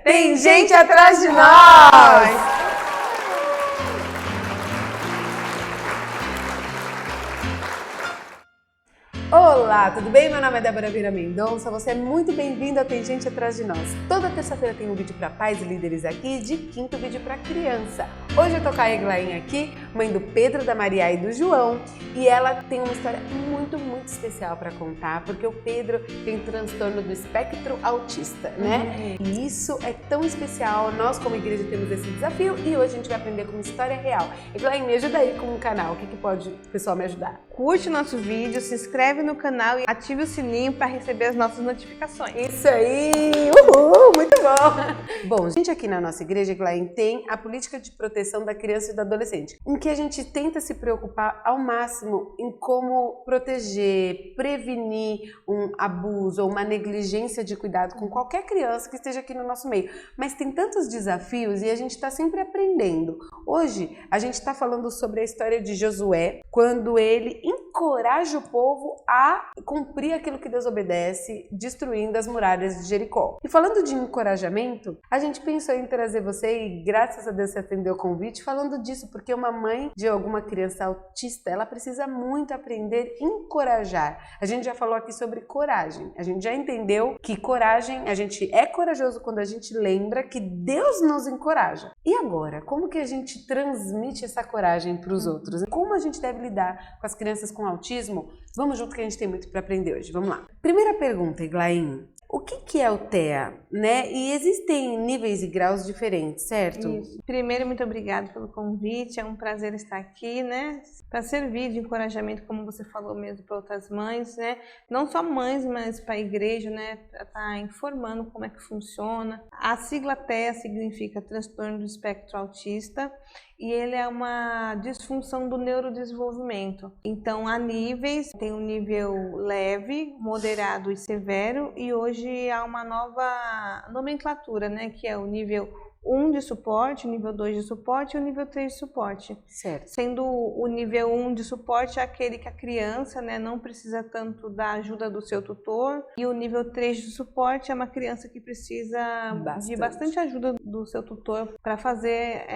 Tem gente atrás de nós! Olá, tudo bem? Meu nome é Débora Vieira Mendonça, você é muito bem-vindo ao Tem Gente Atrás de Nós. Toda terça-feira tem um vídeo para pais e líderes aqui, de quinto vídeo para criança. Hoje eu tô com a Eglaine aqui, mãe do Pedro, da Maria e do João, e ela tem uma história muito especial para contar, porque o Pedro tem transtorno do espectro autista, né? E isso é tão especial, nós como igreja temos esse desafio e hoje a gente vai aprender com uma história real. Eglaine, me ajuda aí com o canal, o que pode o pessoal me ajudar? Curte o nosso vídeo, se inscreve no canal e ative o sininho para receber as nossas notificações. Isso aí! Uhul! Muito bom! Bom, a gente aqui na nossa igreja, Eglaine, tem a política de proteção da criança e do adolescente, em que a gente tenta se preocupar ao máximo em como proteger, prevenir um abuso ou uma negligência de cuidado com qualquer criança que esteja aqui no nosso meio. Mas tem tantos desafios e a gente está sempre aprendendo. Hoje, a gente está falando sobre a história de Josué, quando ele encoraja o povo a cumprir aquilo que Deus obedece, destruindo as muralhas de Jericó. E falando de encorajamento, a gente pensou em trazer você, e graças a Deus você atendeu o convite, falando disso, porque uma mãe de alguma criança autista, ela precisa muito aprender a encorajar. A gente já falou aqui sobre coragem, a gente já entendeu que coragem, a gente é corajoso quando a gente lembra que Deus nos encoraja. E agora, como que a gente transmite essa coragem para os outros? Como a gente deve lidar com as crianças com autismo? Vamos junto que a gente tem muito para aprender hoje. Vamos lá. Primeira pergunta, Eglaine. O que é o TEA, né? E existem níveis e graus diferentes, certo? Isso. Primeiro, muito obrigada pelo convite. É um prazer estar aqui, né? Para servir de encorajamento, como você falou mesmo, para outras mães, né? Não só mães, mas para a igreja, né? Para estar informando como é que funciona. A sigla TEA significa transtorno do espectro autista. E ele é uma disfunção do neurodesenvolvimento. Então, há níveis, tem um nível leve, moderado e severo, e hoje há uma nova nomenclatura, né, que é o nível 1 de suporte, o nível 2 de suporte e o nível 3 de suporte. Certo. Sendo o nível 1 de suporte aquele que a criança, né, não precisa tanto da ajuda do seu tutor, e o nível 3 de suporte é uma criança que precisa de bastante ajuda do seu tutor para fazer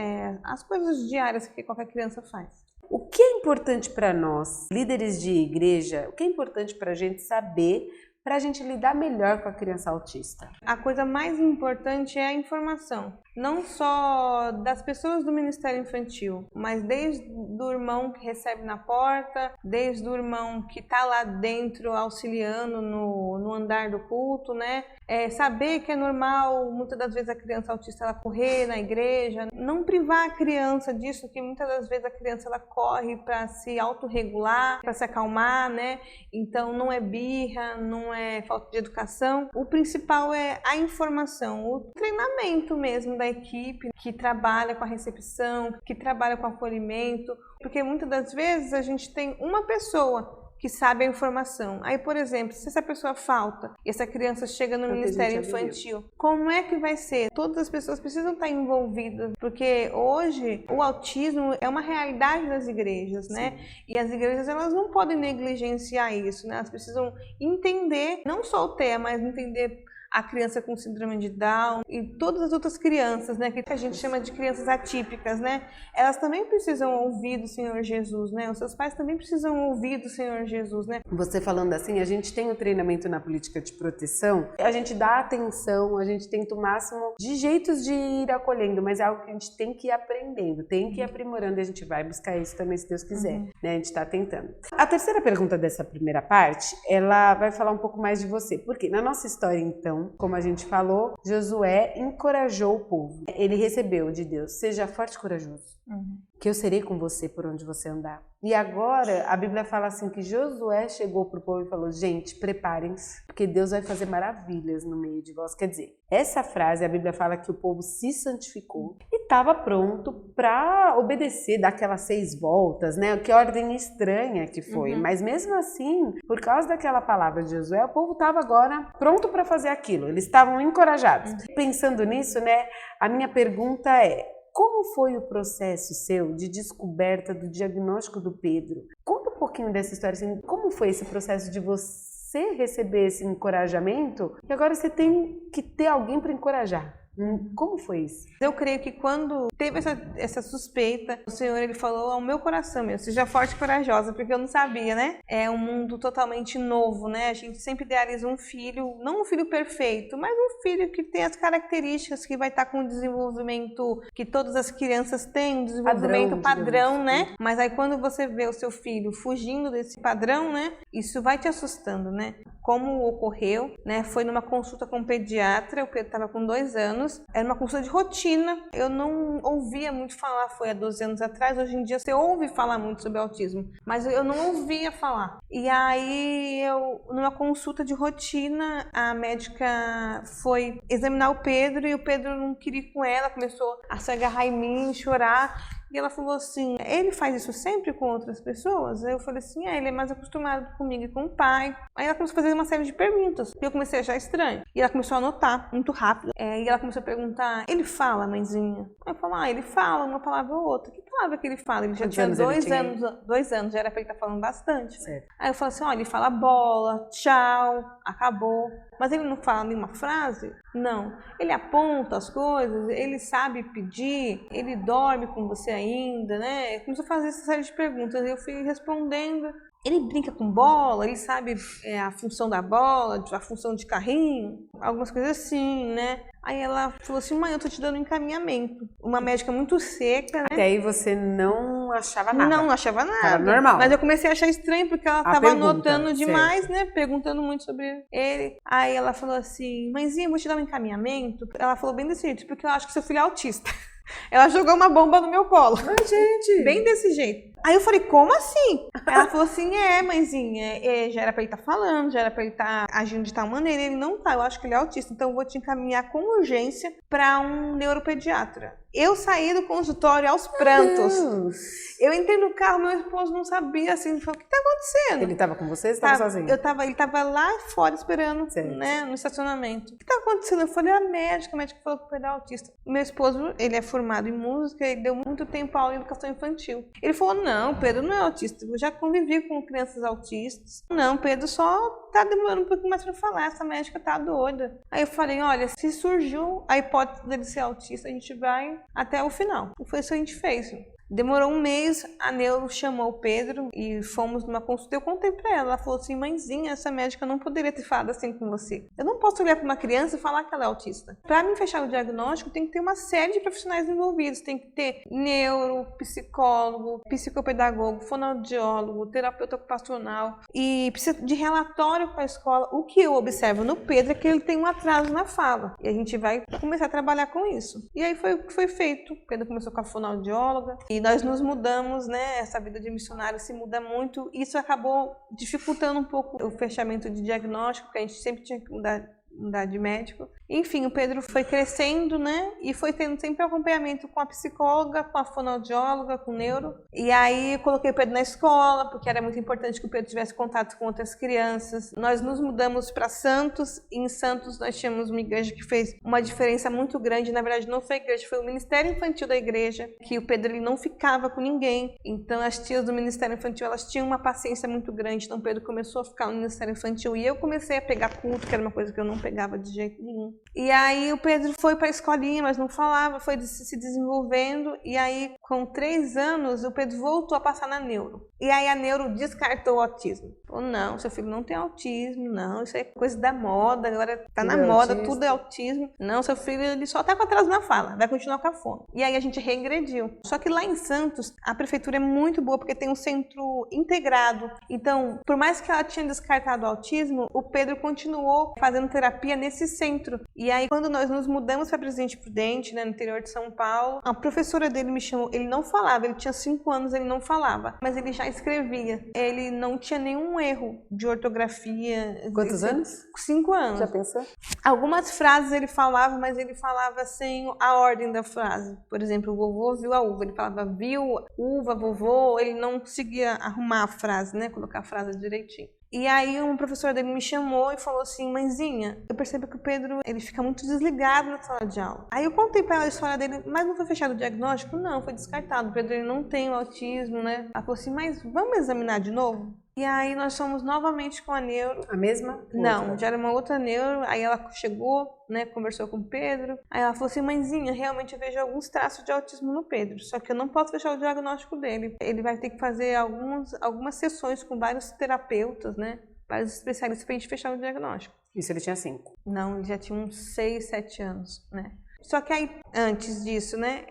as coisas diárias que qualquer criança faz. O que é importante para nós, líderes de igreja, o que é importante para a gente saber para a gente lidar melhor com a criança autista? A coisa mais importante é a informação, não só das pessoas do Ministério Infantil, mas desde o irmão que recebe na porta, desde o irmão que está lá dentro auxiliando no andar do culto, né? Saber que é normal, muitas das vezes, a criança autista ela correr na igreja, não privar a criança disso, que muitas das vezes a criança ela corre para se autorregular, para se acalmar, né? Então não é birra, não é falta de educação. O principal é a informação, o treinamento mesmo da equipe que trabalha com a recepção, que trabalha com o acolhimento, porque muitas das vezes a gente tem uma pessoa que sabe a informação. Aí, por exemplo, se essa pessoa falta e essa criança chega no Ministério Infantil, como é que vai ser? Todas as pessoas precisam estar envolvidas, porque hoje o autismo é uma realidade das igrejas, né? E as igrejas elas não podem negligenciar isso, né? Elas precisam entender, não só o TEA, mas entender a criança com síndrome de Down e todas as outras crianças, né, que a gente chama de crianças atípicas, né, elas também precisam ouvir do Senhor Jesus, né, os seus pais também precisam ouvir do Senhor Jesus, né. Você falando assim, a gente tem o treinamento na política de proteção, a gente dá atenção, a gente tenta o máximo de jeitos de ir acolhendo, mas é algo que a gente tem que ir aprendendo, tem que ir aprimorando e a gente vai buscar isso também se Deus quiser, né, a gente está tentando. A terceira pergunta dessa primeira parte, ela vai falar um pouco mais de você, porque na nossa história então, como a gente falou, Josué encorajou o povo. Ele recebeu de Deus, seja forte e corajoso, que eu serei com você por onde você andar. E agora a Bíblia fala assim que Josué chegou para o povo e falou, gente, preparem-se, porque Deus vai fazer maravilhas no meio de vós. Quer dizer, essa frase, a Bíblia fala que o povo se santificou e estava pronto para obedecer, dar aquelas 6 voltas, né? Que ordem estranha que foi. Mas mesmo assim, por causa daquela palavra de Josué, o povo estava agora pronto para fazer aquilo. Eles estavam encorajados. Pensando nisso, né? A minha pergunta é, como foi o processo seu de descoberta do diagnóstico do Pedro? Conta um pouquinho dessa história, assim, como foi esse processo de você receber esse encorajamento e agora você tem que ter alguém para encorajar? Como foi isso? Eu creio que quando teve essa suspeita, o Senhor ele falou ao meu coração, seja forte e corajosa, porque eu não sabia, né? É um mundo totalmente novo, né? A gente sempre idealiza um filho, não um filho perfeito, mas um filho que tem as características, que vai estar com o desenvolvimento que todas as crianças têm, um desenvolvimento padrão, né? Mas aí quando você vê o seu filho fugindo desse padrão, né? Isso vai te assustando, né? Como ocorreu, né? Foi numa consulta com um pediatra, o Pedro estava com 2 anos, era uma consulta de rotina, eu não ouvia muito falar, foi há 12 anos atrás, hoje em dia você ouve falar muito sobre autismo, mas eu não ouvia falar. E aí, numa consulta de rotina, a médica foi examinar o Pedro e o Pedro não queria ir com ela, começou a se agarrar em mim, chorar. E ela falou assim, ele faz isso sempre com outras pessoas? Aí eu falei assim, ele é mais acostumado comigo e com o pai. Aí ela começou a fazer uma série de perguntas, e eu comecei a achar estranho. E ela começou a anotar, muito rápido. E ela começou a perguntar, ele fala, mãezinha? Aí eu falei, ele fala uma palavra ou outra. Que palavra que ele fala? Ele já tinha 2 anos, já era pra ele estar falando bastante. Certo. Aí eu falei assim, ele fala bola, tchau, acabou. Mas ele não fala nenhuma frase? Não. Ele aponta as coisas, ele sabe pedir, ele dorme com você ainda, né? Começou a fazer essa série de perguntas e eu fui respondendo. Ele brinca com bola, ele sabe a função da bola, a função de carrinho, algumas coisas assim, né? Aí ela falou assim, mãe, eu tô te dando um encaminhamento. Uma médica muito seca, né? Até aí você não achava nada? Não achava nada. Era normal. Mas eu comecei a achar estranho, porque ela tava anotando demais, né? Perguntando muito sobre ele. Aí ela falou assim, mãezinha, eu vou te dar um encaminhamento. Ela falou bem desse jeito, porque eu acho que seu filho é autista. Ela jogou uma bomba no meu colo. Ai, gente! Bem desse jeito. Aí eu falei, como assim? Ela falou assim, mãezinha, já era pra ele estar falando, já era pra ele estar agindo de tal maneira, ele não tá, eu acho que ele é autista, então eu vou te encaminhar com urgência para um neuropediatra. Eu saí do consultório aos prantos. Eu entrei no carro, meu esposo não sabia, assim, falou, o que tá acontecendo? Ele tava com você ou você tava sozinho? Ele tava lá fora esperando, né, no estacionamento. O que tá acontecendo? Eu falei, a médica falou que o Pedro é autista. Meu esposo, ele é formado em música, ele deu muito tempo aula em educação infantil. Ele falou, não, Pedro não é autista, eu já convivi com crianças autistas. Não, Pedro só tá demorando um pouquinho mais pra falar, essa médica tá doida. Aí eu falei, olha, se surgiu a hipótese dele ser autista, a gente vai até o final. E foi isso que a gente fez. Demorou um mês, a neuro chamou o Pedro e fomos numa consulta. Eu contei pra ela, ela falou assim, mãezinha, essa médica não poderia ter falado assim com você. Eu não posso olhar pra uma criança e falar que ela é autista. Pra mim fechar o diagnóstico, tem que ter uma série de profissionais envolvidos. Tem que ter neuro, psicólogo, psicopedagogo, fonoaudiólogo, terapeuta ocupacional e precisa de relatório para a escola. O que eu observo no Pedro é que ele tem um atraso na fala. E a gente vai começar a trabalhar com isso. E aí foi o que foi feito. O Pedro começou com a fonoaudióloga. E nós nos mudamos, né? Essa vida de missionário se muda muito. Isso acabou dificultando um pouco o fechamento de diagnóstico, porque a gente sempre tinha que mudar de médico. Enfim, o Pedro foi crescendo, né? E foi tendo sempre acompanhamento com a psicóloga, com a fonoaudióloga, com o neuro. E aí eu coloquei o Pedro na escola, porque era muito importante que o Pedro tivesse contato com outras crianças. Nós nos mudamos para Santos, e em Santos nós tínhamos uma igreja que fez uma diferença muito grande. Na verdade, não foi a igreja, foi o Ministério Infantil da igreja, que o Pedro ele não ficava com ninguém. Então as tias do Ministério Infantil, elas tinham uma paciência muito grande. Então o Pedro começou a ficar no Ministério Infantil e eu comecei a pegar culto, que era uma coisa que eu não pegava de jeito nenhum. E aí o Pedro foi para a escolinha, mas não falava, foi se desenvolvendo. E aí, com 3 anos, o Pedro voltou a passar na neuro. E aí a neuro descartou o autismo. Falou, não, seu filho não tem autismo, não, isso é coisa da moda, agora tá na moda, tudo é autismo. Não, seu filho ele só tá com atraso na fala, vai continuar com a fome. E aí a gente regrediu. Só que lá em Santos, a prefeitura é muito boa, porque tem um centro integrado. Então, por mais que ela tinha descartado o autismo, o Pedro continuou fazendo terapia nesse centro. E aí, quando nós nos mudamos para Presidente Prudente, né, no interior de São Paulo, a professora dele me chamou, ele não falava, ele tinha 5 anos, ele não falava, mas ele já escrevia. Ele não tinha nenhum erro de ortografia. Quantos anos? 5 anos. Já pensou? Algumas frases ele falava, mas ele falava sem a ordem da frase. Por exemplo, o vovô viu a uva, ele falava viu, uva, vovô, ele não conseguia arrumar a frase, né, colocar a frase direitinho. E aí um professor dele me chamou e falou assim, mãezinha, eu percebo que o Pedro ele fica muito desligado na sala de aula. Aí eu contei pra ela a história dele, mas não foi fechado o diagnóstico? Não, foi descartado. O Pedro ele não tem o autismo, né? Ela falou assim, mas vamos examinar de novo? E aí nós fomos novamente com a neuro. A mesma? Não, outra? já era uma outra neuro. Aí ela chegou, né, conversou com o Pedro. Aí ela falou assim, mãezinha, realmente eu vejo alguns traços de autismo no Pedro, só que eu não posso fechar o diagnóstico dele. Ele vai ter que fazer algumas sessões com vários terapeutas, né, vários especialistas pra gente fechar o diagnóstico. Isso ele tinha 5. Não, ele já tinha uns 6, 7 anos, né. Só que aí, antes disso, né,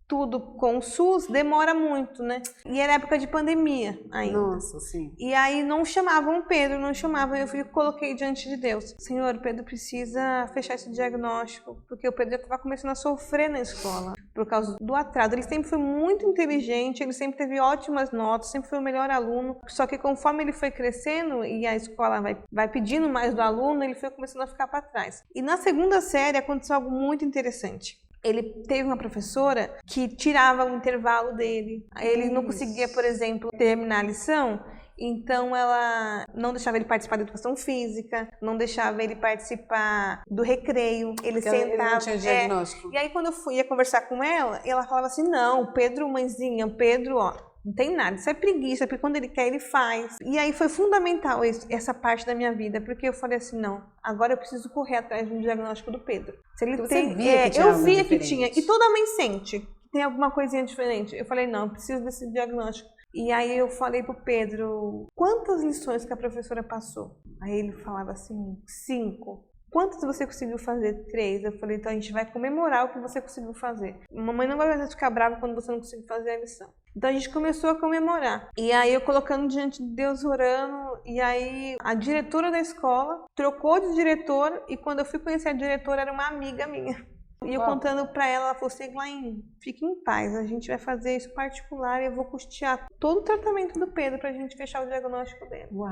tudo com o SUS demora muito, né? E era época de pandemia ainda. Nossa, sim. E aí não chamavam o Pedro, não chamavam. Eu coloquei diante de Deus. Senhor, o Pedro precisa fechar esse diagnóstico, porque o Pedro já estava começando a sofrer na escola por causa do atraso. Ele sempre foi muito inteligente, ele sempre teve ótimas notas, sempre foi o melhor aluno. Só que conforme ele foi crescendo e a escola vai pedindo mais do aluno, ele foi começando a ficar para trás. E na segunda série aconteceu algo muito interessante. Ele teve uma professora que tirava o intervalo dele. Ele não conseguia, por exemplo, terminar a lição, então ela não deixava ele participar da educação física, não deixava ele participar do recreio, ele sentava... Ele não tinha diagnóstico. E aí quando eu ia conversar com ela falava assim, não, Pedro, mãezinha, Pedro, ó, não tem nada, isso é preguiça, porque quando ele quer, ele faz. E aí foi fundamental essa parte da minha vida, porque eu falei assim, não, agora eu preciso correr atrás de um diagnóstico do Pedro. Se ele tem, eu via que tinha, e toda mãe sente que tem alguma coisinha diferente. Eu falei, não, eu preciso desse diagnóstico. E aí eu falei pro Pedro, quantas lições que a professora passou? Aí ele falava assim, 5. Quantos você conseguiu fazer? 3. Eu falei, então a gente vai comemorar o que você conseguiu fazer. Mamãe não vai ficar brava quando você não conseguir fazer a lição. Então a gente começou a comemorar. E aí eu colocando diante de Deus, orando. E aí a diretora da escola trocou de diretor. E quando eu fui conhecer a diretora, era uma amiga minha. E eu contando pra ela, ela falou assim, Eglaine, fique em paz, a gente vai fazer isso particular e eu vou custear todo o tratamento do Pedro pra gente fechar o diagnóstico dele. Uau!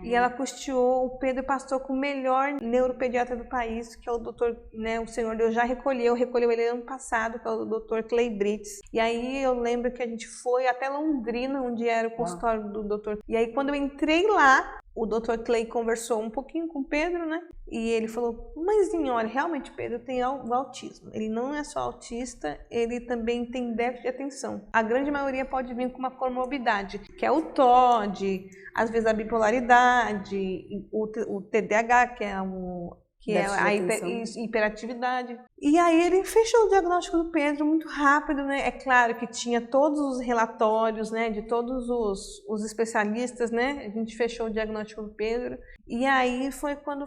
E ela custeou, o Pedro passou com o melhor neuropediatra do país, que é o doutor, né, o senhor Deus já recolheu ele ano passado, que é o doutor Clay Brits. E aí eu lembro que a gente foi até Londrina, onde era o consultório do doutor. E aí quando eu entrei lá, o Dr. Clay conversou um pouquinho com o Pedro, né? E ele falou, mãezinha, olha, realmente o Pedro tem o autismo. Ele não é só autista, ele também tem déficit de atenção. A grande maioria pode vir com uma comorbidade, que é o TOD, às vezes a bipolaridade, o TDAH, que é a hiperatividade. E aí ele fechou o diagnóstico do Pedro muito rápido, né? É claro que tinha todos os relatórios, né, de todos os especialistas, né? A gente fechou o diagnóstico do Pedro. E aí foi quando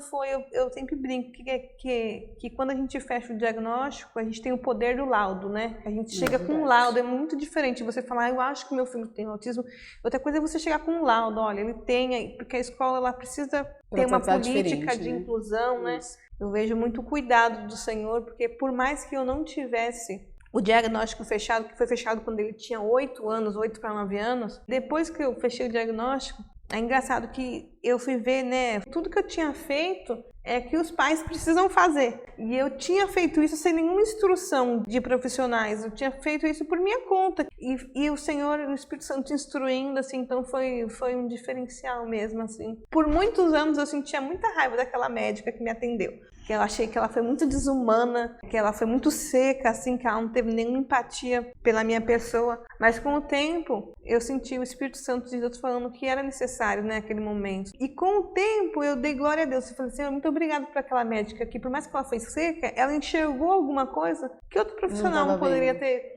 eu sempre brinco que quando a gente fecha o diagnóstico, a gente tem o poder do laudo, né? A gente chega com um laudo, é muito diferente você falar, eu acho que meu filho tem autismo. Outra coisa é você chegar com um laudo, olha, ele tem, porque a escola ela precisa ter uma política de inclusão, né? Eu vejo muito cuidado do Senhor, porque por mais que eu não tivesse o diagnóstico fechado, que foi fechado quando ele tinha 8 anos, 8 para 9 anos, depois que eu fechei o diagnóstico, é engraçado que eu fui ver, né, tudo que eu tinha feito é que os pais precisam fazer. E eu tinha feito isso sem nenhuma instrução de profissionais, eu tinha feito isso por minha conta. E o Senhor, o Espírito Santo instruindo, assim, então foi um diferencial mesmo, assim. Por muitos anos eu sentia muita raiva daquela médica que me atendeu. Que eu achei que ela foi muito desumana, que ela foi muito seca, assim, que ela não teve nenhuma empatia pela minha pessoa. Mas com o tempo, eu senti o Espírito Santo de Deus falando que era necessário, né, naquele momento. E com o tempo, eu dei glória a Deus. Eu falei, Senhor, muito obrigada por aquela médica que, por mais que ela foi seca, ela enxergou alguma coisa que outro profissional não poderia ter,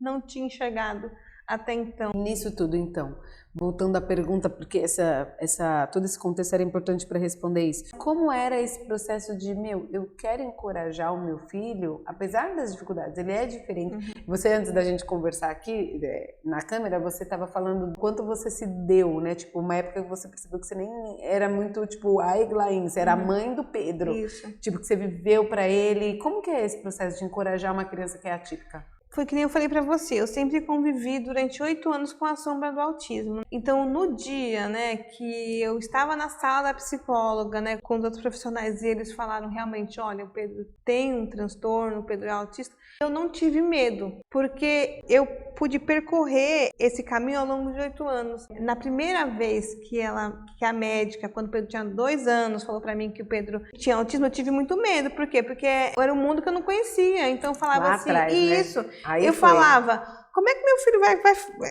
não tinha enxergado até então. Nisso tudo, então, voltando à pergunta, porque todo esse contexto era importante para responder isso. Como era esse processo de, eu quero encorajar o meu filho, apesar das dificuldades, ele é diferente. Você, antes da gente conversar aqui, na câmera, você estava falando do quanto você se deu, né? Tipo, uma época que você percebeu que você nem era muito, tipo, a Eglaine, você era a mãe do Pedro. Isso. Tipo, que você viveu para ele. Como que é esse processo de encorajar uma criança que é atípica? Foi que nem eu falei pra você, eu sempre convivi durante 8 anos com a sombra do autismo. Então, no dia, né, que eu estava na sala da psicóloga, né, com os outros profissionais e eles falaram realmente, olha, o Pedro tem um transtorno, o Pedro é autista, eu não tive medo, porque eu pude percorrer esse caminho ao longo de 8 anos. Na primeira vez que a médica, quando o Pedro tinha 2 anos, falou pra mim que o Pedro tinha autismo, eu tive muito medo. Por quê? Porque era um mundo que eu não conhecia. Então eu falava lá assim, atrás, isso. Né? Aí eu foi. falava, como é que meu filho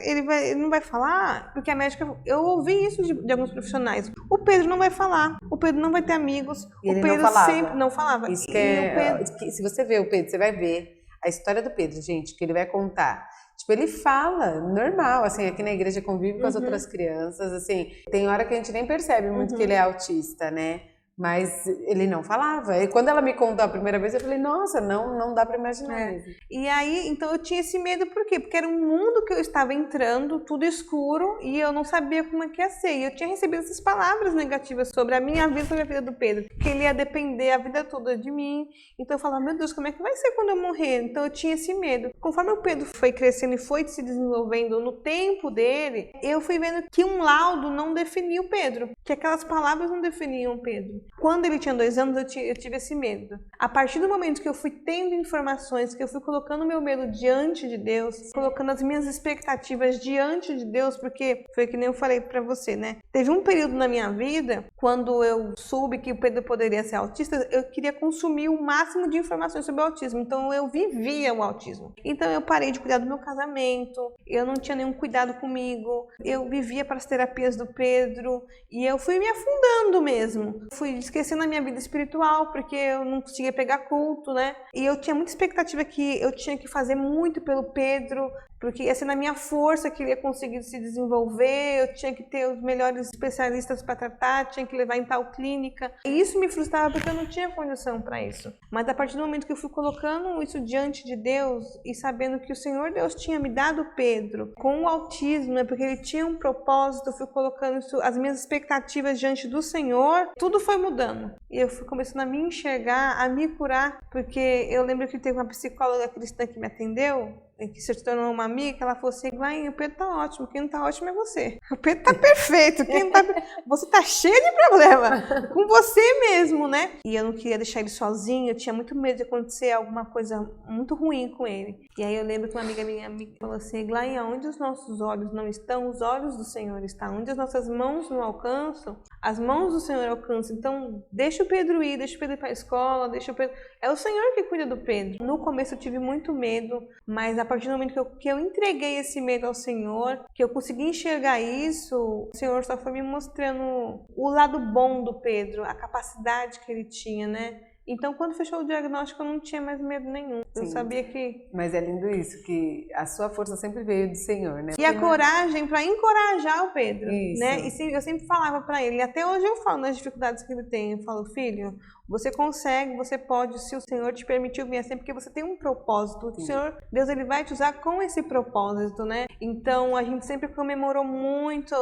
ele não vai falar? Porque a médica, eu ouvi isso de alguns profissionais. O Pedro não vai falar, o Pedro não vai ter amigos, E o ele Pedro não falava. sempre não falava. Isso que E o é, Pedro... se você vê o Pedro, você vai ver a história do Pedro, gente, que ele vai contar. Tipo, ele fala normal, assim, aqui na igreja convive com as outras crianças, assim, tem hora que a gente nem percebe muito que ele é autista, né? Mas ele não falava. E quando ela me contou a primeira vez, eu falei, nossa, não dá pra imaginar mesmo. E aí, então eu tinha esse medo, por quê? Porque era um mundo que eu estava entrando, tudo escuro, e eu não sabia como é que ia ser. E eu tinha recebido essas palavras negativas sobre a minha vida, sobre a vida do Pedro, que ele ia depender a vida toda de mim. Então eu falava, meu Deus, como é que vai ser quando eu morrer? Então eu tinha esse medo. Conforme o Pedro foi crescendo e foi se desenvolvendo no tempo dele, eu fui vendo que um laudo não definia o Pedro, que aquelas palavras não definiam o Pedro. Quando ele tinha 2 anos, eu tive esse medo. A partir do momento que eu fui tendo informações, que eu fui colocando o meu medo diante de Deus, colocando as minhas expectativas diante de Deus, porque foi que nem eu falei pra você, né? Teve um período na minha vida, quando eu soube que o Pedro poderia ser autista, eu queria consumir o máximo de informações sobre o autismo. Então eu vivia o autismo. Então eu parei de cuidar do meu casamento, eu não tinha nenhum cuidado comigo, eu vivia para as terapias do Pedro, e eu fui me afundando mesmo. Fui esquecendo a minha vida espiritual, porque eu não conseguia pegar culto, né? E eu tinha muita expectativa que eu tinha que fazer muito pelo Pedro, porque ia ser na minha força que ele ia conseguir se desenvolver, eu tinha que ter os melhores especialistas para tratar, tinha que levar em tal clínica. E isso me frustrava porque eu não tinha condição para isso. Mas a partir do momento que eu fui colocando isso diante de Deus e sabendo que o Senhor Deus tinha me dado Pedro com o autismo, né, porque ele tinha um propósito, eu fui colocando isso, as minhas expectativas diante do Senhor, tudo foi mudando. E eu fui começando a me enxergar, a me curar, porque eu lembro que teve uma psicóloga cristã que me atendeu, que se tornou uma amiga, que ela falou assim, o Pedro tá ótimo, quem não tá ótimo é você. O Pedro tá perfeito, quem não tá... você tá cheio de problema, com você mesmo, né? E eu não queria deixar ele sozinho, eu tinha muito medo de acontecer alguma coisa muito ruim com ele. E aí eu lembro que uma amiga minha me falou assim, Eglaine, onde os nossos olhos não estão, os olhos do Senhor estão. Onde as nossas mãos não alcançam, as mãos do Senhor alcançam. Então, deixa o Pedro ir, deixa o Pedro ir pra escola, deixa o Pedro... É o Senhor que cuida do Pedro. No começo eu tive muito medo, mas a partir do momento que eu entreguei esse medo ao Senhor, que eu consegui enxergar isso, o Senhor só foi me mostrando o lado bom do Pedro, a capacidade que ele tinha, né? Então, quando fechou o diagnóstico, eu não tinha mais medo nenhum. Eu sabia que... Mas é lindo isso, que a sua força sempre veio do Senhor, né? E a coragem para encorajar o Pedro, isso, né? E eu sempre falava para ele, até hoje eu falo nas dificuldades que ele tem, eu falo, filho, você consegue, você pode, se o Senhor te permitiu vir assim, porque você tem um propósito. O Senhor, Deus, ele vai te usar com esse propósito, né? Então, a gente sempre comemorou muito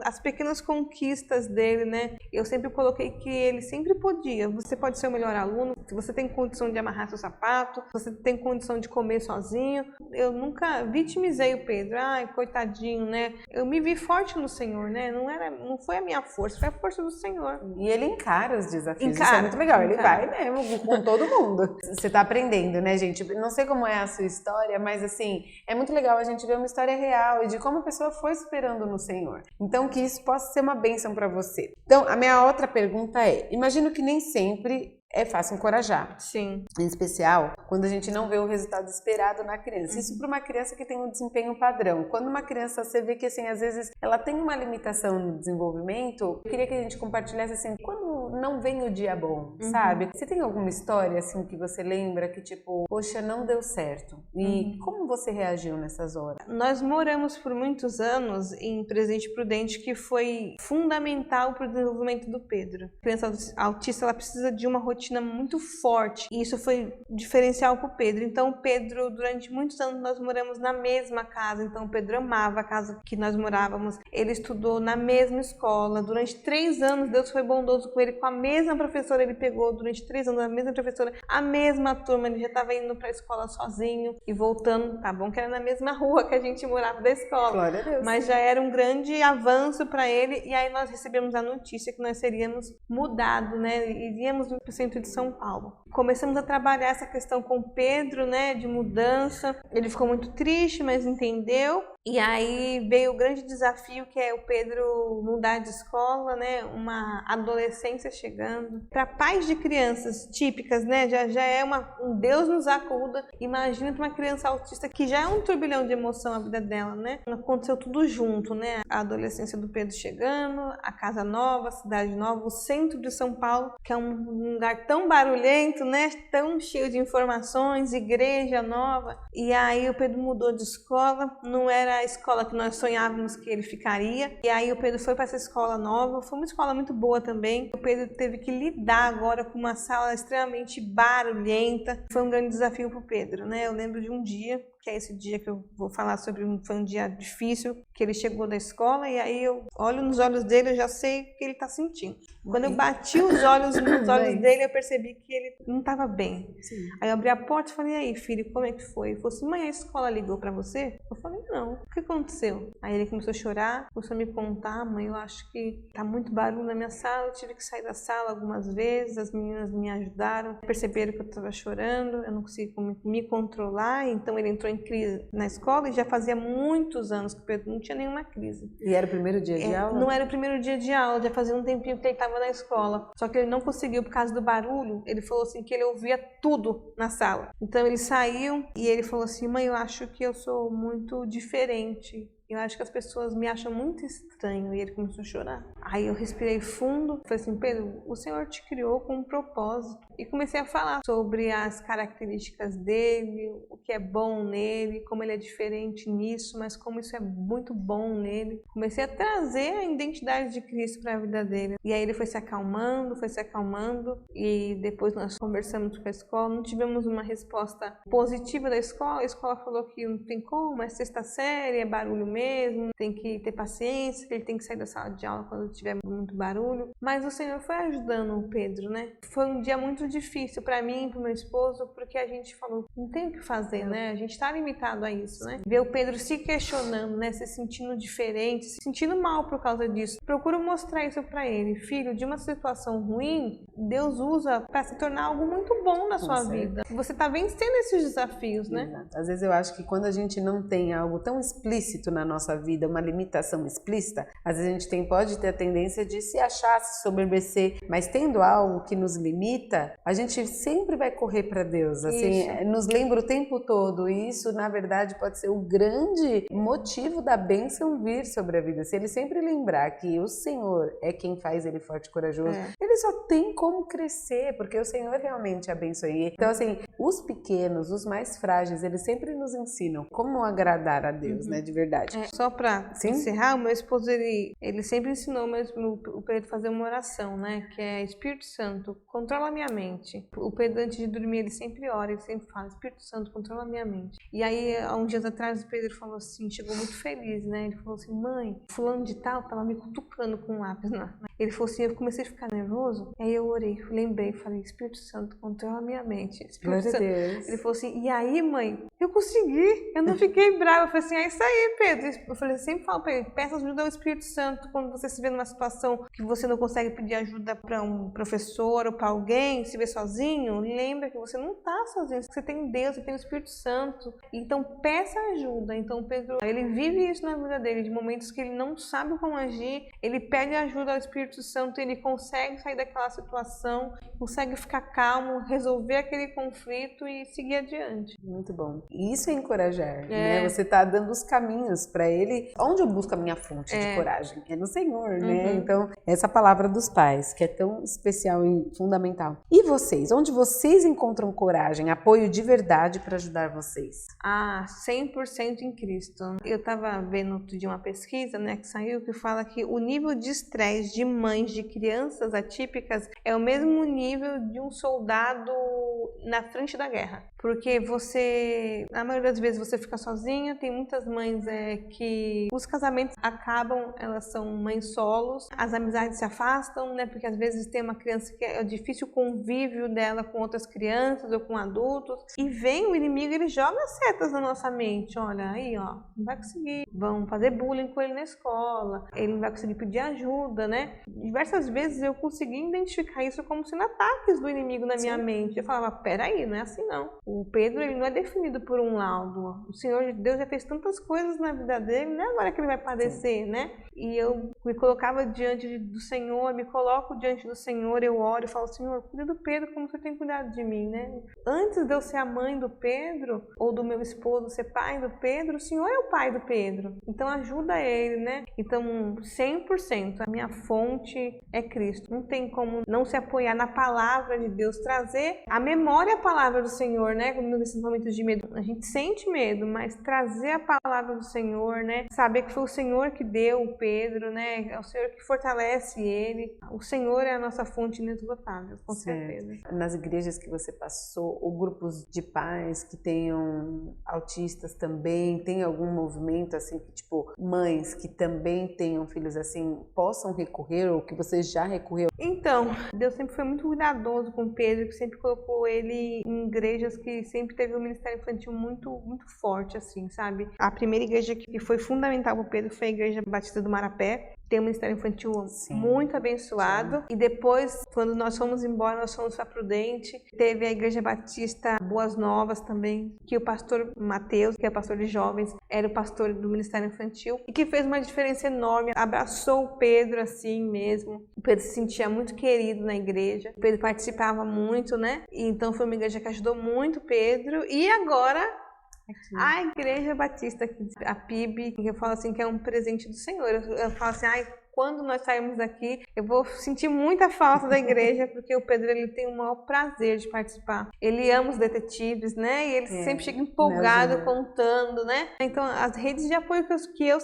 as pequenas conquistas dele, né? Eu sempre coloquei que ele sempre podia. Você pode ser o melhor aluno, se você tem condição de amarrar seu sapato, você tem condição de comer sozinho. Eu nunca vitimizei o Pedro. Ai, coitadinho, né? Eu me vi forte no Senhor, né? Não foi a minha força, foi a força do Senhor. E ele encara os desafios. Isso é muito legal. Ele vai mesmo com todo mundo. Você tá aprendendo, né, gente? Não sei como é a sua história, mas assim, é muito legal a gente ver uma história real e de como a pessoa foi esperando no Senhor. Então, que isso possa ser uma bênção para você. Então, a minha outra pergunta é: imagino que nem sempre é fácil encorajar. Sim. Em especial, quando a gente não vê o resultado esperado na criança. Isso para uma criança que tem um desempenho padrão. Quando uma criança, você vê que, assim, às vezes ela tem uma limitação no desenvolvimento, eu queria que a gente compartilhasse, assim, quando não vem o dia bom, sabe? Você tem alguma história, assim, que você lembra que, tipo, poxa, não deu certo? E como você reagiu nessas horas? Nós moramos por muitos anos em Presidente Prudente, que foi fundamental para o desenvolvimento do Pedro. A criança autista, ela precisa de uma rotina muito forte, e isso foi diferencial para o Pedro. Então o Pedro, durante muitos anos nós moramos na mesma casa, então o Pedro amava a casa que nós morávamos, ele estudou na mesma escola, durante 3 anos Deus foi bondoso com ele, com a mesma professora ele pegou, durante 3 anos a mesma professora, a mesma turma, ele já estava indo para a escola sozinho e voltando, tá bom que era na mesma rua que a gente morava da escola, Glória a Deus, mas já era um grande avanço para ele. E aí nós recebemos a notícia que nós seríamos mudados, né, iríamos no centro de São Paulo. começamos a trabalhar essa questão com o Pedro, né, de mudança. Ele ficou muito triste, mas entendeu. E aí veio o grande desafio, que é o Pedro mudar de escola, né? Uma adolescência chegando. Para pais de crianças típicas, né? Já é um Deus nos acuda. Imagina para uma criança autista, que já é um turbilhão de emoção a vida dela, né? Aconteceu tudo junto, né? A adolescência do Pedro chegando, a casa nova, a cidade nova, o centro de São Paulo, que é um lugar tão barulhento, né? Tão cheio de informações, igreja nova. E aí o Pedro mudou de escola, não era a escola que nós sonhávamos que ele ficaria. E aí o Pedro foi para essa escola nova, foi uma escola muito boa também. O Pedro teve que lidar agora com uma sala extremamente barulhenta. Foi um grande desafio para o Pedro, né? Eu lembro de um dia, que é esse dia que eu vou falar sobre, foi um dia difícil, que ele chegou da escola e aí eu olho nos olhos dele, eu já sei o que ele está sentindo. Quando eu bati os olhos nos olhos dele, eu percebi que ele não estava bem. Sim. Aí eu abri a porta e falei, e aí, filho, como é que foi? Ele falou assim, mãe, a escola ligou para você? Eu falei, não. O que aconteceu? Aí ele começou a chorar, começou a me contar, mãe, eu acho que tá muito barulho na minha sala, eu tive que sair da sala algumas vezes, as meninas me ajudaram, perceberam que eu estava chorando, eu não consegui me controlar, então ele entrou em crise na escola e já fazia muitos anos que o Pedro não tinha nenhuma crise. E era o primeiro dia de aula? Não era o primeiro dia de aula, já fazia um tempinho que ele estava na escola. Só que ele não conseguiu por causa do barulho. Ele falou assim que ele ouvia tudo na sala. Então eles saíam e ele falou assim, mãe, eu acho que eu sou muito diferente. Eu acho que as pessoas me acham muito estranho. E ele começou a chorar. Aí eu respirei fundo. Falei assim, Pedro, o Senhor te criou com um propósito. E comecei a falar sobre as características dele, o que é bom nele, como ele é diferente nisso, mas como isso é muito bom nele. Comecei a trazer a identidade de Cristo para a vida dele. E aí ele foi se acalmando. E depois nós conversamos com a escola. Não tivemos uma resposta positiva da escola. A escola falou que não tem como, é sexta série, é barulho mesmo, tem que ter paciência, ele tem que sair da sala de aula quando tiver muito barulho. Mas o Senhor foi ajudando o Pedro, né? Foi um dia muito difícil para mim e para o meu esposo, porque a gente falou, não tem o que fazer, né? A gente está limitado a isso, né? Ver o Pedro se questionando, né? Se sentindo diferente, se sentindo mal por causa disso. Procuro mostrar isso para ele. Filho, de uma situação ruim, Deus usa para se tornar algo muito bom na sua vida. Você está vencendo esses desafios, né? Exato. Às vezes eu acho que quando a gente não tem algo tão explícito na nossa vida, uma limitação explícita, às vezes a gente pode ter a tendência de se achar, se soberbecer, mas tendo algo que nos limita, a gente sempre vai correr para Deus, assim, nos lembra o tempo todo, e isso na verdade pode ser o grande motivo da bênção vir sobre a vida. Se ele sempre lembrar que o Senhor é quem faz ele forte e corajoso, ele só tem como crescer, porque o Senhor realmente abençoa. Então assim, os pequenos, os mais frágeis, eles sempre nos ensinam como agradar a Deus, né, de verdade. Só para encerrar, o meu esposo, ele sempre ensinou mesmo o Pedro a fazer uma oração, né? Que é Espírito Santo, controla a minha mente. O Pedro, antes de dormir, ele sempre ora, ele sempre fala, Espírito Santo, controla a minha mente. E aí, há uns dias atrás, o Pedro falou assim, chegou muito feliz, né? Ele falou assim, mãe, fulano de tal tava me cutucando com um lápis, né? Ele falou assim, eu comecei a ficar nervoso, aí eu orei, lembrei, falei, Espírito Santo, controla a minha mente. Espírito Santo. Deus. Ele falou assim, e aí, mãe, eu consegui, eu não fiquei brava. Eu falei assim, é isso aí, Pedro. Eu falei, sempre falo para ele, peça ajuda ao Espírito Santo quando você se vê numa situação que você não consegue pedir ajuda para um professor ou para alguém, se vê sozinho, lembra que você não está sozinho, você tem Deus, você tem o Espírito Santo. Então, peça ajuda. Então, Pedro, ele vive isso na vida dele, de momentos que ele não sabe como agir, ele pede ajuda ao Espírito Santo, ele consegue sair daquela situação, consegue ficar calmo, resolver aquele conflito e seguir adiante. Muito bom. E isso é encorajar, né? Você está dando os caminhos para ele. Onde eu busco a minha fonte de coragem? É no Senhor, né? Então, essa palavra dos pais, que é tão especial e fundamental. E vocês? Onde vocês encontram coragem, apoio de verdade para ajudar vocês? 100% em Cristo. Eu estava vendo outro dia uma pesquisa, né, que saiu, que fala que o nível de estresse de mães de crianças atípicas é o mesmo nível de um soldado na frente da guerra. porque você, na maioria das vezes, você fica sozinha. Tem muitas mães que os casamentos acabam, elas são mães solos, as amizades se afastam, né? Porque às vezes tem uma criança que é difícil o convívio dela com outras crianças ou com adultos, e vem o inimigo, ele joga setas na nossa mente. Olha, aí ó, não vai conseguir, vão fazer bullying com ele na escola, ele não vai conseguir pedir ajuda, né? Diversas vezes eu consegui identificar isso como sendo ataques do inimigo na minha mente. Eu falava, peraí, não é assim não. O Pedro, ele não é definido por um laudo. O Senhor Deus já fez tantas coisas na vida dele, não é agora que ele vai padecer, né? E eu me colocava diante do Senhor, me coloco diante do Senhor, eu oro e falo, Senhor, cuida do Pedro como você tem cuidado de mim, né? Antes de eu ser a mãe do Pedro, ou do meu esposo ser pai do Pedro, o Senhor é o pai do Pedro. Então ajuda ele, né? Então 100%, a minha fonte é Cristo. Não tem como não se apoiar na palavra de Deus, trazer à memória a palavra do Senhor, né? Nesses momentos de medo. A gente sente medo, mas trazer a palavra do Senhor, né? Saber que foi o Senhor que deu o Pedro, né? É o Senhor que fortalece ele. O Senhor é a nossa fonte inesgotável, com certeza. Nas igrejas que você passou, ou grupos de pais que tenham autistas também, tem algum movimento assim que, tipo, mães que também tenham filhos assim, possam recorrer, ou que você já recorreu? Então, Deus sempre foi muito cuidadoso com o Pedro, que sempre colocou ele em igrejas que sempre teve um ministério infantil muito, muito forte, assim, sabe? A primeira igreja que foi fundamental para o Pedro foi a Igreja Batista do Marapé. Tem um ministério infantil muito abençoado. Sim. E depois, quando nós fomos embora, nós fomos para Prudente. Teve a Igreja Batista Boas Novas também, que o pastor Mateus, que é pastor de jovens, era o pastor do ministério infantil e que fez uma diferença enorme. Abraçou o Pedro assim mesmo. O Pedro se sentia muito querido na igreja. O Pedro participava muito, né? E então foi uma igreja que ajudou muito o Pedro. E agora a Igreja Batista, a PIB, que eu falo assim que é um presente do Senhor. Eu falo assim, quando nós sairmos daqui, eu vou sentir muita falta da igreja, porque o Pedro, ele tem o maior prazer de participar. Ele ama os detetives, né? E ele sempre chega empolgado, contando, né? Então, as redes de apoio que eu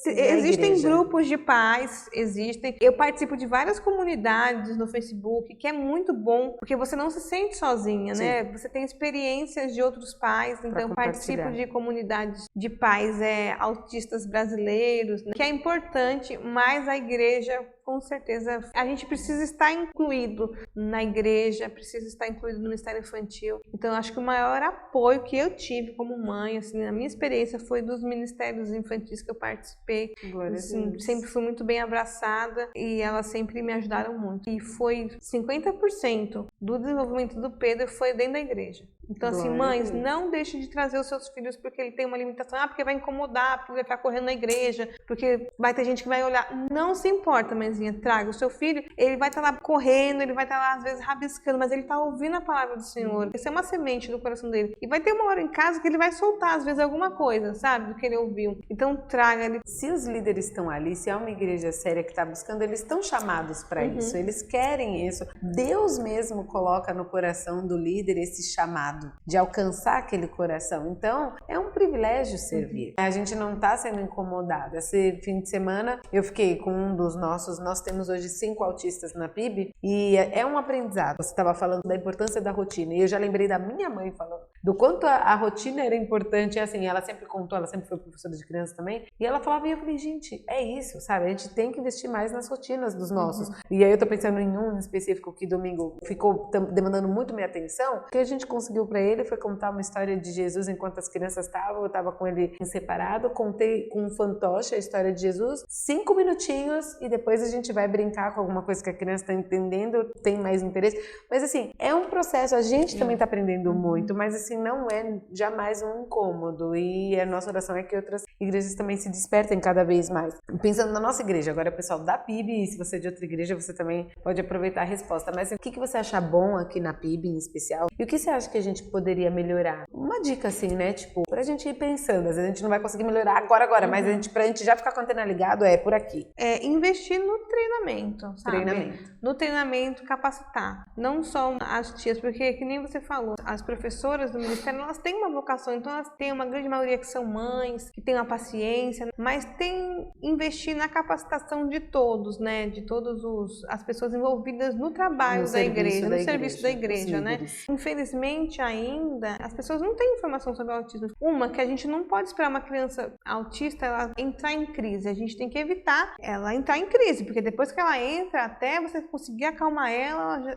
existem grupos de pais, existem. Eu participo de várias comunidades no Facebook, que é muito bom, porque você não se sente sozinha, né? Você tem experiências de outros pais, então eu participo de comunidades de pais autistas brasileiros, né? Que é importante, mas a igreja, com certeza, a gente precisa estar incluído na igreja, precisa estar incluído no ministério infantil. Então, eu acho que o maior apoio que eu tive como mãe, assim, na minha experiência, foi dos ministérios infantis que eu participei. Assim, sempre fui muito bem abraçada e elas sempre me ajudaram muito. E foi 50% do desenvolvimento do Pedro foi dentro da igreja. Então, assim, mães, não deixem de trazer os seus filhos porque ele tem uma limitação. Porque vai incomodar, porque vai ficar correndo na igreja, porque vai ter gente que vai olhar. Não se importa, mãezinha, traga o seu filho. Ele vai estar lá correndo, ele vai estar lá, às vezes, rabiscando, mas ele está ouvindo a palavra do Senhor. Isso é uma semente do coração dele. E vai ter uma hora em casa que ele vai soltar, às vezes, alguma coisa, sabe? Do que ele ouviu. Então, traga ele. Se os líderes estão ali, se é uma igreja séria que está buscando, eles estão chamados para isso. Eles querem isso. Deus mesmo coloca no coração do líder esse chamado de alcançar aquele coração. Então, é um privilégio servir. A gente não está sendo incomodado. Esse fim de semana, eu fiquei com um dos nossos, nós temos hoje 5 autistas na PIB, e é um aprendizado. Você estava falando da importância da rotina, e eu já lembrei da minha mãe falando do quanto a rotina era importante. Assim, ela sempre contou, ela sempre foi professora de criança também, e ela falava, e eu falei, gente, é isso, sabe? A gente tem que investir mais nas rotinas dos nossos. E aí eu tô pensando em um específico que domingo ficou demandando muito minha atenção. O que a gente conseguiu para ele foi contar uma história de Jesus enquanto as crianças estavam. Eu estava com ele em separado, contei com um fantoche a história de Jesus, 5 minutinhos, e depois a gente vai brincar com alguma coisa que a criança está entendendo, tem mais interesse. Mas assim, é um processo, a gente também está aprendendo muito, mas assim, não é jamais um incômodo. E a nossa oração é que outras igrejas também se despertem cada vez mais. Pensando na nossa igreja, agora é o pessoal da PIB, e se você é de outra igreja, você também pode aproveitar a resposta. Mas o que você acha bom aqui na PIB em especial? E o que você acha que a gente poderia melhorar? Uma dica assim, né? Tipo, pra gente ir pensando. Às vezes a gente não vai conseguir melhorar agora, mas pra gente já ficar com a antena ligado, é por aqui. Investir no treinamento, sabe? No treinamento, capacitar. Não só as tias, porque que nem você falou, as professoras do ministério, elas têm uma vocação, então elas têm uma grande maioria que são mães, que têm uma paciência, mas tem investir na capacitação de todos, né? De todas as pessoas envolvidas no trabalho da igreja, no serviço da igreja, né? Infelizmente ainda as pessoas não têm informação sobre o autismo. Uma, que a gente não pode esperar uma criança autista ela entrar em crise, a gente tem que evitar ela entrar em crise, porque depois que ela entra, até você conseguir acalmar ela,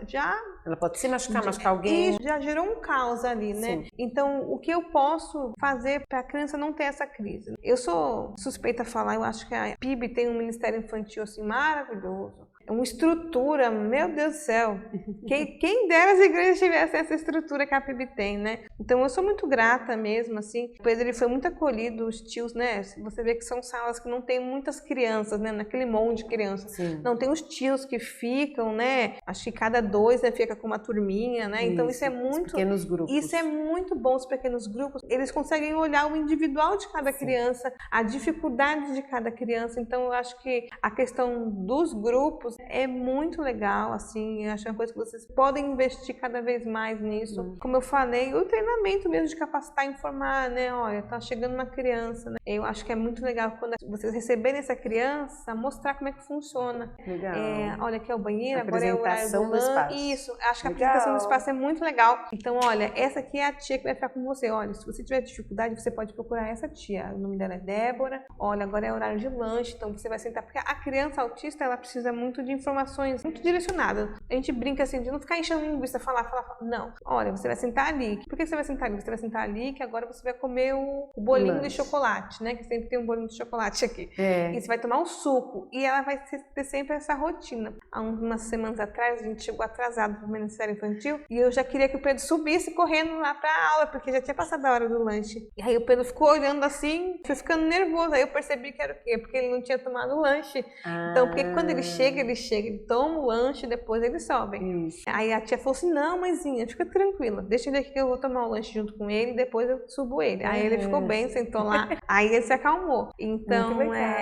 ela pode se machucar alguém. E já gerou um caos ali, né? Sim. Então, o que eu posso fazer para a criança não ter essa crise? Eu sou suspeita a falar, eu acho que a PIB tem um ministério infantil assim maravilhoso. É uma estrutura, meu Deus do céu. Quem dera as igrejas tivessem essa estrutura que a PIB tem, né? Então eu sou muito grata mesmo, assim. O Pedro ele foi muito acolhido, os tios, né? Você vê que são salas que não tem muitas crianças, né? Naquele monte de crianças. Sim. Não tem os tios que ficam, né? Acho que cada 2 né, fica com uma turminha, né? Então isso é muito... Os pequenos grupos. Isso é muito bom, os pequenos grupos. Eles conseguem olhar o individual de cada criança, a dificuldade de cada criança. Então eu acho que a questão dos grupos é muito legal, assim, eu acho uma coisa que vocês podem investir cada vez mais nisso. Como eu falei, o treinamento mesmo de capacitar e informar, né, olha, tá chegando uma criança, né? Eu acho que é muito legal quando vocês receberem essa criança, mostrar como é que funciona. Legal. Olha, aqui é o banheiro, agora é o horário do do espaço. Isso, acho que a apresentação do espaço é muito legal. Então, olha, essa aqui é a tia que vai ficar com você. Olha, se você tiver dificuldade, você pode procurar essa tia. O nome dela é Débora. Olha, agora é horário de lanche, então você vai sentar, porque a criança autista, ela precisa muito de informações muito direcionadas. A gente brinca assim, de não ficar enchendo linguiça, falar. Não. Olha, você vai sentar ali. Por que você vai sentar ali? Você vai sentar ali que agora você vai comer o bolinho de chocolate, né? Que sempre tem um bolinho de chocolate aqui. E você vai tomar um suco. E ela vai ter sempre essa rotina. Há umas semanas atrás, a gente chegou atrasado para o Ministério Infantil e eu já queria que o Pedro subisse correndo lá para a aula, porque já tinha passado a hora do lanche. E aí o Pedro ficou olhando assim, foi ficando nervoso. Aí eu percebi que era o quê? Porque ele não tinha tomado o lanche. Então, porque quando ele chega, ele toma o lanche e depois eles sobem. Aí a tia falou assim, não, mãezinha, fica tranquila, deixa ele aqui que eu vou tomar o lanche junto com ele e depois eu subo ele. Aí ele ficou bem, sentou lá, aí ele se acalmou. Então,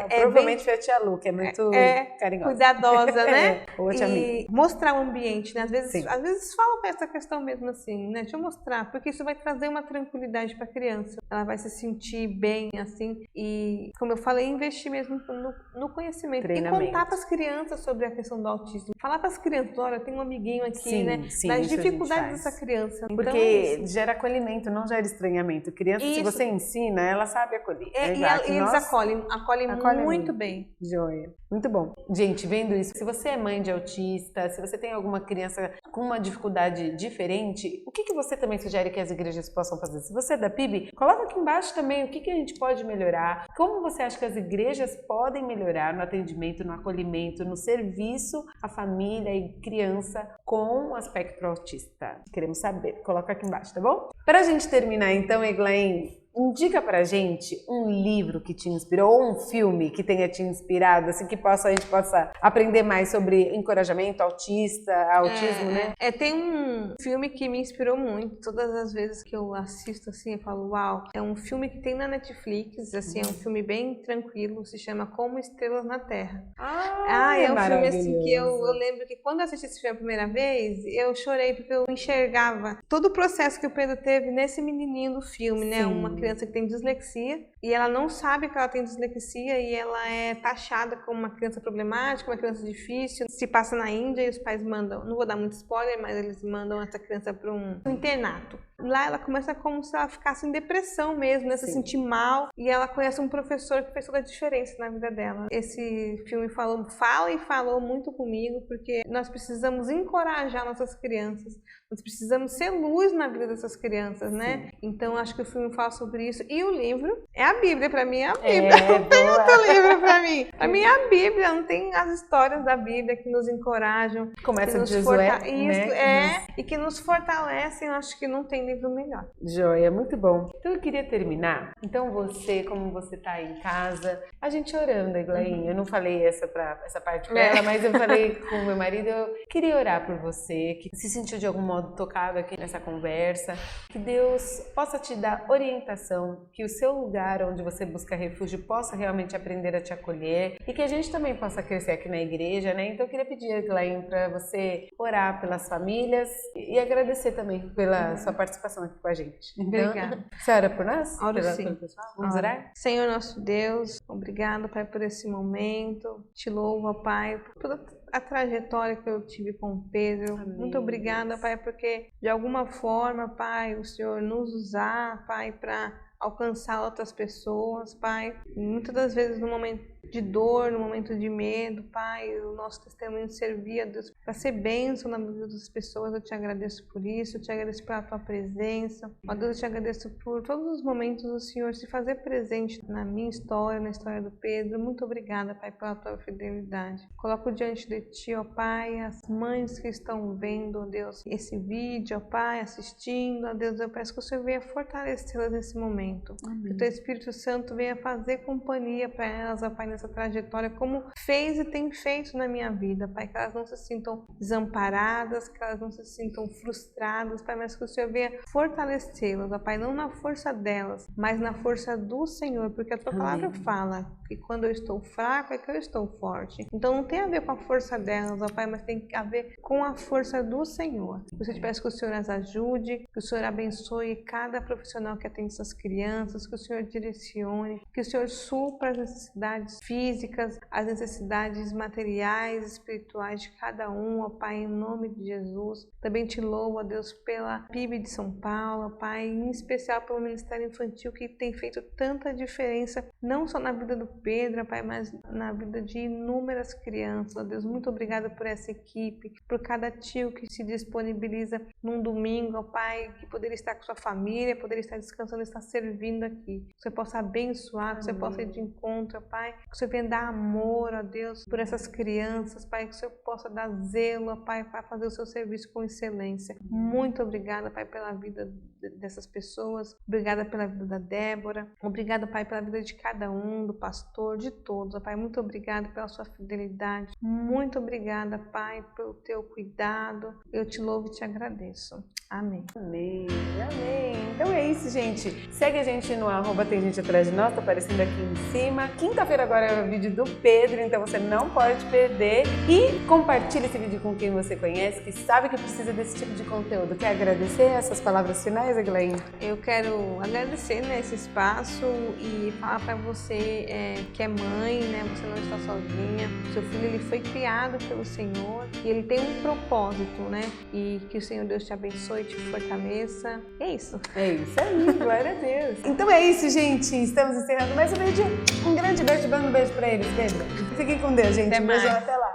provavelmente foi a tia Lu, que é muito carinhosa. Cuidadosa, né? Ou a tia e mostrar o ambiente, né? Às vezes falta essa questão mesmo assim, né? Deixa eu mostrar, porque isso vai trazer uma tranquilidade para a criança. Ela vai se sentir bem, assim, e como eu falei, investir mesmo no conhecimento. E contar para as crianças sobre a questão do autismo. Falar para as crianças, olha, tem um amiguinho aqui, né? Das dificuldades dessa criança. Porque então, gera acolhimento, não gera estranhamento. Criança, se você ensina, ela sabe acolher. E eles acolhem muito bem. Joia. Muito bom. Gente, vendo isso, se você é mãe de autista, se você tem alguma criança com uma dificuldade diferente, o que você também sugere que as igrejas possam fazer? Se você é da PIB, coloca aqui embaixo também o que a gente pode melhorar. Como você acha que as igrejas podem melhorar no atendimento, no acolhimento, no serviço à família e criança com o aspecto autista? Queremos saber. Coloca aqui embaixo, tá bom? Para a gente terminar então, Eglaine, indica pra gente um livro que te inspirou ou um filme que tenha te inspirado, assim, que a gente possa aprender mais sobre encorajamento autismo, né? Tem um filme que me inspirou muito. Todas as vezes que eu assisto, assim, eu falo, uau. É um filme que tem na Netflix, assim, é um filme bem tranquilo, se chama Como Estrelas na Terra. É um filme, assim, que eu lembro que quando eu assisti esse filme a primeira vez, eu chorei porque eu enxergava todo o processo que o Pedro teve nesse menininho do filme, né? Uma criança que tem dislexia e ela não sabe que ela tem dislexia e ela é taxada como uma criança problemática, uma criança difícil. Se passa na Índia e os pais mandam, não vou dar muito spoiler, mas eles mandam essa criança para um internato. Lá ela começa como se ela ficasse em depressão mesmo, né? Se sentir mal, e ela conhece um professor que fez toda a diferença na vida dela. Esse filme falou muito comigo, porque nós precisamos encorajar nossas crianças, nós precisamos ser luz na vida dessas crianças, né? Então acho que o filme fala sobre isso. E o livro é a Bíblia, pra mim é a Bíblia. Não tem outro livro pra mim. Pra mim é a Bíblia, não tem as histórias da Bíblia que nos encorajam. Começa de Josué, né? E que nos fortalecem, eu acho que não tem livro melhor. Joia, muito bom. Então eu queria terminar. Então como você tá aí em casa, a gente orando, Eglaine. Eu não falei essa parte pra ela, mas eu falei com o meu marido, eu queria orar por você, que se sentiu de algum modo tocado aqui nessa conversa, que Deus possa te dar orientação orientação, que o seu lugar onde você busca refúgio possa realmente aprender a te acolher e que a gente também possa crescer aqui na igreja, né? Então eu queria pedir, Aglaé, para você orar pelas famílias e agradecer também pela sua participação aqui com a gente. Então, Obrigada. Você ora por nós? Oro sim. Pelo pessoal? Vamos orar? Senhor nosso Deus, obrigado, Pai, por esse momento. Te louvo, Pai, por toda a trajetória que eu tive com o Pedro. Amém. Muito obrigada, Pai, porque de alguma forma, Pai, o Senhor nos usar, Pai, para alcançar outras pessoas, Pai. Muitas das vezes no momento de dor, no momento de medo, Pai, o nosso testemunho servia, Deus, para ser bênção na vida das pessoas. Eu te agradeço por isso, eu te agradeço pela tua presença. Ó Deus, eu te agradeço por todos os momentos do Senhor se fazer presente na minha história, na história do Pedro. Muito obrigada, Pai, pela tua fidelidade. Coloco diante de ti, ó Pai, as mães que estão vendo, ó Deus, esse vídeo, ó Pai, assistindo, ó Deus, eu peço que o Senhor venha fortalecê-las nesse momento. Amém. Que o teu Espírito Santo venha fazer companhia para elas, ó Pai, nessa trajetória, como fez e tem feito na minha vida, Pai, que elas não se sintam desamparadas, que elas não se sintam frustradas, Pai, mas que o Senhor venha fortalecê-las, ó Pai, não na força delas, mas na força do Senhor, porque a tua palavra fala que quando eu estou fraco é que eu estou forte. Então não tem a ver com a força delas, ó Pai, mas tem a ver com a força do Senhor. Eu te peço que o Senhor as ajude, que o Senhor abençoe cada profissional que atende essas crianças, que o Senhor direcione, que o Senhor supra as necessidades físicas, as necessidades materiais, espirituais de cada um, ó Pai, em nome de Jesus. Também te louvo, ó Deus, pela PIB de São Paulo, ó Pai, em especial pelo Ministério Infantil, que tem feito tanta diferença, não só na vida do Pedro, ó Pai, mas na vida de inúmeras crianças, ó Deus. Muito obrigada por essa equipe, por cada tio que se disponibiliza num domingo, ó Pai, que poderia estar com sua família, poderia estar descansando, estar servindo aqui. Que você possa abençoar, que você possa ir de encontro, ó Pai, que você venha dar amor, ó Deus, por essas crianças, Pai, que você possa dar zelo, ó Pai, para fazer o seu serviço com excelência. Muito obrigada, Pai, pela vida dessas pessoas. Obrigada pela vida da Débora. Obrigada, Pai, pela vida de cada um, do pastor, de todos, ó Pai. Muito obrigada pela sua fidelidade. Muito obrigada, Pai, pelo teu cuidado. Eu te louvo e te agradeço. Amém. Amém, amém. Então é isso, gente. Segue a gente no @tem gente atrás de nós, tá aparecendo aqui em cima. Quinta-feira agora é o vídeo do Pedro, então você não pode perder. E compartilhe esse vídeo com quem você conhece, que sabe que precisa desse tipo de conteúdo. Quer agradecer essas palavras finais, Aglaé? Eu quero agradecer, né, esse espaço e falar para você que é mãe, né, você não está sozinha. Seu filho, ele foi criado pelo Senhor e ele tem um propósito, né? E que o Senhor Deus te abençoe, te fortaleça. É isso. É isso aí, glória a Deus. Então é isso, gente. Estamos encerrando mais um vídeo. Um grande beijo, manda um beijo pra eles, Pedro. Fiquem com Deus, gente. Até Um beijo, mais. até lá.